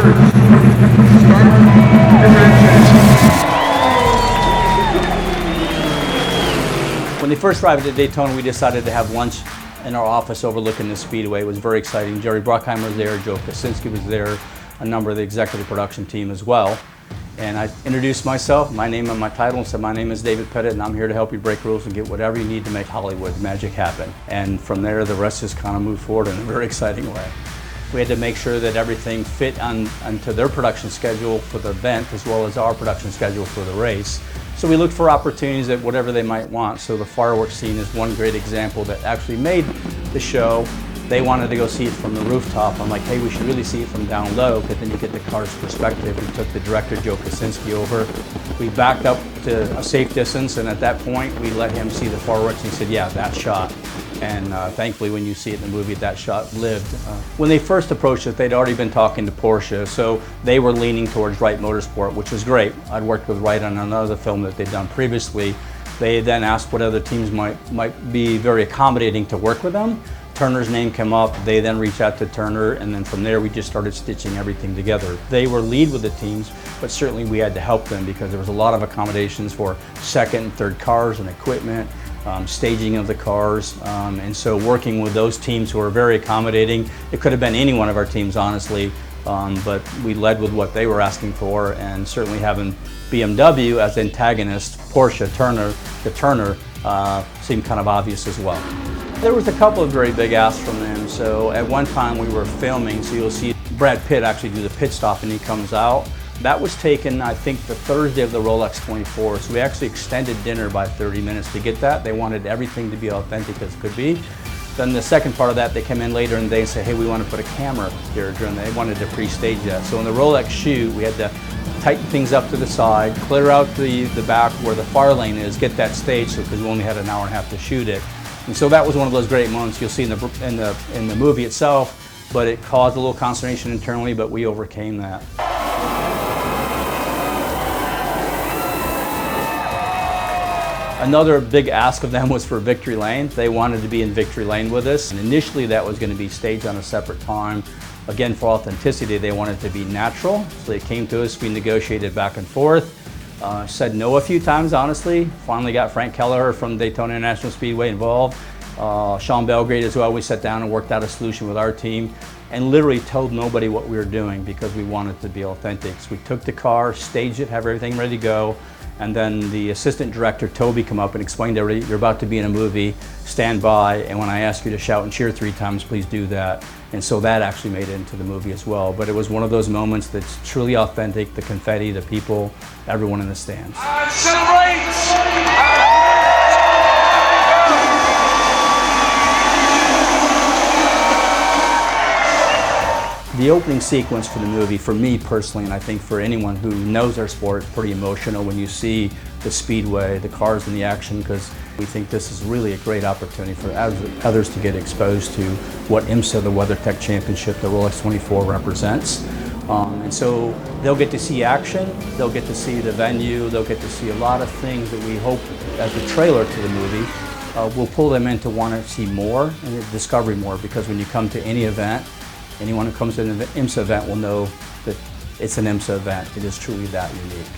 When they first arrived at Daytona, we decided to have lunch in our office overlooking the speedway. It was very exciting. Bruckheimer was there, Kosinski was there, a number of the executive production team as well. And I introduced myself, my name and my title, and said, my name is David Pettit, and I'm here to help you break rules and get whatever you need to make Hollywood magic happen. And from there, the rest just kind of moved forward in a very exciting way. We had to make sure that everything fit onto their production schedule for the event, as well as our production schedule for the race. So we looked for opportunities at whatever they might want. So the fireworks scene is one great example that actually made the show. They wanted to go see it from the rooftop. I'm like, hey, we should really see it from down low, because then you get the car's perspective. We took the director, Kosinski, over. We backed up to a safe distance, and at that point, we let him see the fireworks. He said, yeah, that shot. And thankfully, when you see it in the movie, that shot lived. When they first approached it, they'd already been talking to Porsche, so they were leaning towards Wright Motorsport, which was great. I'd worked with Wright on another film that they'd done previously. They then asked what other teams might be very accommodating to work with them. Turner's name came up. They then reached out to Turner, and then from there we just started stitching everything together. They were lead with the teams, but certainly we had to help them because there was a lot of accommodations for second and third cars and equipment, staging of the cars, and so working with those teams who were very accommodating. It could have been any one of our teams, honestly, but we led with what they were asking for, and certainly having BMW as antagonist, Porsche, Turner seemed kind of obvious as well. There was a couple of very big asks from them. So at one time we were filming, so you'll see Brad Pitt actually do the pit stop and he comes out. That was taken, I think, the Thursday of the Rolex 24. So we actually extended dinner by 30 minutes to get that. They wanted everything to be authentic as could be. Then the second part of that, they come in later and they say, hey, we want to put a camera here during that. They wanted to pre-stage that. So in the Rolex shoot, we had to tighten things up to the side, clear out the back where the far lane is, get that staged, because we only had an hour and a half to shoot it. And so that was one of those great moments you'll see in the movie itself, but it caused a little consternation internally, but we overcame that. Another big ask of them was for Victory Lane. They wanted to be in Victory Lane with us, and initially that was going to be staged on a separate time. Again, for authenticity, they wanted it to be natural, so they came to us, we negotiated back and forth. Said no a few times, honestly. Finally got Frank Kelleher from Daytona International Speedway involved. Sean Belgrade as well. We sat down and worked out a solution with our team and literally told nobody what we were doing because we wanted to be authentic. So we took the car, staged it, have everything ready to go, and then the assistant director, Toby, come up and explained to everybody, you're about to be in a movie, stand by, and when I ask you to shout and cheer 3 times, please do that. And so that actually made it into the movie as well. But it was one of those moments that's truly authentic, the confetti, the people, everyone in the stands. The opening sequence for the movie, for me personally, and I think for anyone who knows our sport, is pretty emotional when you see the speedway, the cars and the action, because we think this is really a great opportunity for others to get exposed to what IMSA, the WeatherTech Championship, the Rolex 24 represents. And so they'll get to see action, they'll get to see the venue, they'll get to see a lot of things that we hope as a trailer to the movie will pull them in to want to see more and discover more, because when you come to any event, anyone who comes to an IMSA event will know that it's an IMSA event. It is truly that unique.